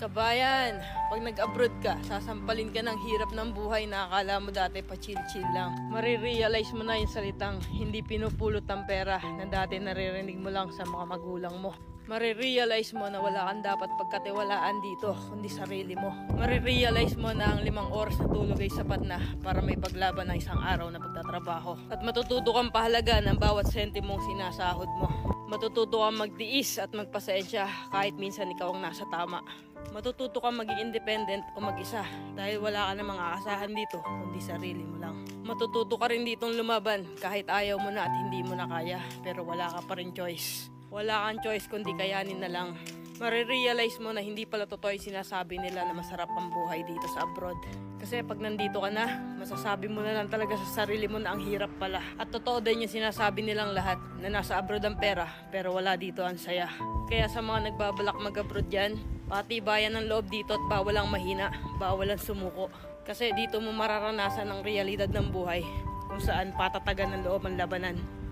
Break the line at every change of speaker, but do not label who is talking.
Kabayan, pag nag-abroad ka, sasampalin ka ng hirap ng buhay na akala mo dati pa chill-chill lang. Marirealize mo na yung salitang hindi pinupulot ang pera na dati naririnig mo lang sa mga magulang mo. Marirealize mo na wala kang dapat pagkatiwalaan dito, kundi sarili mo. Marirealize mo na ang 5 oras na tulog ay sapat na para may paglaban ng isang araw na pagtatrabaho. At matututo kang pahalaga ng bawat sentimong sinasahod mo. Matututo kang magtiis at magpasensya kahit minsan ikaw ang nasa tama. Matututo kang maging independent o mag-isa dahil wala ka namang aasahan dito kundi sarili mo lang. Matututo ka rin ditong lumaban kahit ayaw mo na at hindi mo na kaya pero wala ka pa rin choice. Wala kang choice kundi kayanin na lang. Marirealize mo na hindi pala totoo yung sinasabi nila na masarap ang buhay dito sa abroad. Kasi pag nandito ka na, masasabi mo na lang talaga sa sarili mo na ang hirap pala. At totoo din yung sinasabi nilang lahat na nasa abroad ang pera pero wala dito ang saya. Kaya sa mga nagbabalak mag-abroad dyan, patibayan ng loob dito at bawal ang mahina, bawal ang sumuko. Kasi dito mo mararanasan ang realidad ng buhay kung saan patatagan ng loob ang labanan.